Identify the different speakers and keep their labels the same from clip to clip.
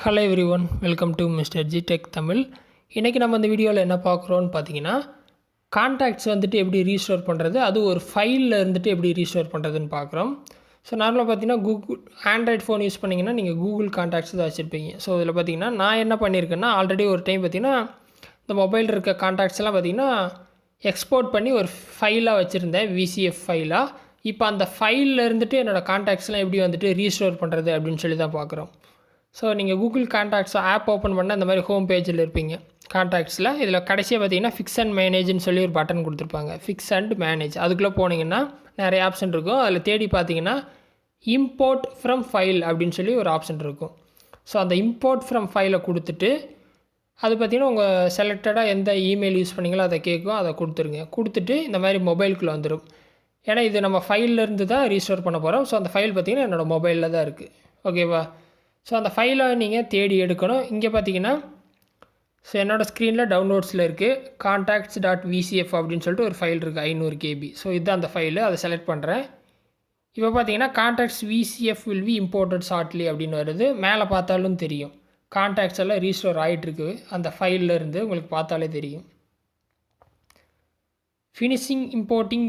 Speaker 1: Hello everyone, welcome to MR.G tech Tamil. இன்றைக்கி நம்ம இந்த வீடியோவில் என்ன பார்க்குறோன்னு பார்த்தீங்கன்னா, கான்டாக்ட்ஸ் வந்துட்டு எப்படி ரீஸ்டோர் பண்ணுறது, அது ஒரு ஃபைலில் இருந்துட்டு எப்படி ரீஸ்டோர் பண்ணுறதுன்னு பார்க்குறோம். ஸோ நார்மலாக பார்த்தீங்கன்னா கூகுள் ஆண்ட்ராய்ட் ஃபோன் யூஸ் பண்ணிங்கன்னா நீங்கள் கூகுள் கான்டாக்ட்ஸ் தான் வச்சுருப்பீங்க. ஸோ இதில் பார்த்தீங்கன்னா நான் என்ன பண்ணியிருக்கேன்னா, ஆல்ரெடி ஒரு டைம் பார்த்தீங்கன்னா இந்த மொபைல் இருக்க கான்டாக்ட்ஸ் எல்லாம் பார்த்தீங்கன்னா எக்ஸ்போர்ட் பண்ணி ஒரு ஃபைலாக வச்சுருந்தேன், VCF ஃபைலாக. இப்போ அந்த ஃபைலில் இருந்துட்டு என்னோடய கான்டாக்ட்ஸ்லாம் எப்படி வந்துட்டு ரீஸ்டோர் பண்ணுறது அப்படின்னு சொல்லி தான் பார்க்குறோம். ஸோ நீங்கள் கூகுள் கான்டாக்ட்ஸ் ஆப் ஓப்பன் பண்ணால் இந்த மாதிரி ஹோம் பேஜில் இருப்பீங்க கான்டாக்ட்ஸில். இதில் கடைசியாக பார்த்தீங்கன்னா ஃபிக்ஸ் அண்ட் மேனேஜ்னு சொல்லி ஒரு பட்டன் கொடுத்துருப்பாங்க, ஃபிக்ஸ் அண்ட் மேனேஜ். அதுக்குள்ளே போனீங்கன்னா நிறைய ஆப்ஷன் இருக்கும். அதில் தேடி பார்த்தீங்கன்னா இம்போர்ட் ஃப்ரம் ஃபைல் அப்படின்னு சொல்லி ஒரு ஆப்ஷன் இருக்கும். ஸோ அந்த இம்போர்ட் ஃப்ரம் ஃபைலை கொடுத்துட்டு அது பார்த்திங்கன்னா உங்கள் செலக்டடாக எந்த இமெயில் யூஸ் பண்ணிங்களோ அதை கேட்கும், அதை கொடுத்துருங்க. கொடுத்துட்டு இந்த மாதிரி மொபைலுக்குள்ளே வந்துடும். ஏன்னா இது நம்ம ஃபைல்லேருந்து தான் ரீஸ்டோர் பண்ண போகிறோம். ஸோ அந்த ஃபைல் பார்த்திங்கன்னா என்னோடய மொபைலில் தான் இருக்குது. ஓகேவா? ஸோ அந்த ஃபைலை நீங்கள் தேடி எடுக்கணும். இங்கே பார்த்தீங்கன்னா ஸோ என்னோடய ஸ்க்ரீனில் டவுன்லோட்ஸில் இருக்குது contacts.vcf அப்படின்னு சொல்லிட்டு ஒரு ஃபைல் இருக்குது, 500 KB. ஸோ இதுதான் அந்த ஃபைலு, அதை செலக்ட் பண்ணுறேன். இப்போ பார்த்தீங்கன்னா contacts VCF will be imported shortly அப்படின்னு வருது. மேலே பார்த்தாலும் தெரியும் கான்டாக்ட்ஸ் எல்லாம் ரீஸ்டோர் ஆகிட்டுருக்கு அந்த ஃபைலில் இருந்து, உங்களுக்கு பார்த்தாலே தெரியும். Finishing importing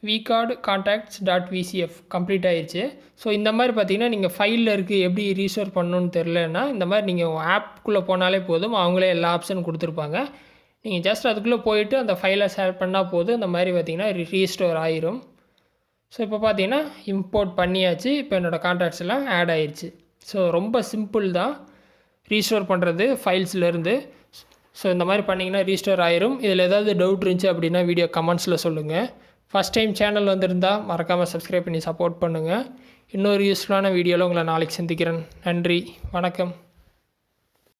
Speaker 1: vcard contacts.vcf complete ஆயிடுச்சு. ஸோ இந்த மாதிரி பார்த்தீங்கன்னா நீங்கள் ஃபைலில் இருக்குது எப்படி ரீஸ்டோர் பண்ணணுன்னு தெரிலன்னா இந்த மாதிரி நீங்கள் ஆப்குள்ளே போனாலே போதும், அவங்களே எல்லா ஆப்ஷனும் கொடுத்துருப்பாங்க. நீங்கள் ஜஸ்ட் அதுக்குள்ளே போயிட்டு அந்த ஃபைலை செலக்ட் பண்ணால் போதும், இந்த மாதிரி பார்த்தீங்கன்னா ரீஸ்டோர் ஆயிரும். ஸோ இப்போ பார்த்தீங்கன்னா இம்போர்ட் பண்ணியாச்சு. இப்போ என்னோடய கான்டாக்ட்ஸ் எல்லாம் ஆட் ஆயிடுச்சு. ஸோ ரொம்ப சிம்பிள் தான் ரீஸ்டோர் பண்ணுறது ஃபைல்ஸ்லேருந்து. ஸோ இந்த மாதிரி பண்ணிங்கன்னா ரீஸ்டோர் ஆயிரும். இதில் ஏதாவது டவுட் இருந்துச்சு அப்படின்னா வீடியோ கமெண்ட்ஸில் சொல்லுங்கள். ஃபஸ்ட் டைம் சேனல் வந்திருந்தால் மறக்காமல் சப்ஸ்கிரைப் பண்ணி சப்போர்ட் பண்ணுங்கள். இன்னொரு யூஸ்ஃபுல்லான வீடியோவில் உங்களை நாளைக்கு சந்திக்கிறேன். நன்றி, வணக்கம்.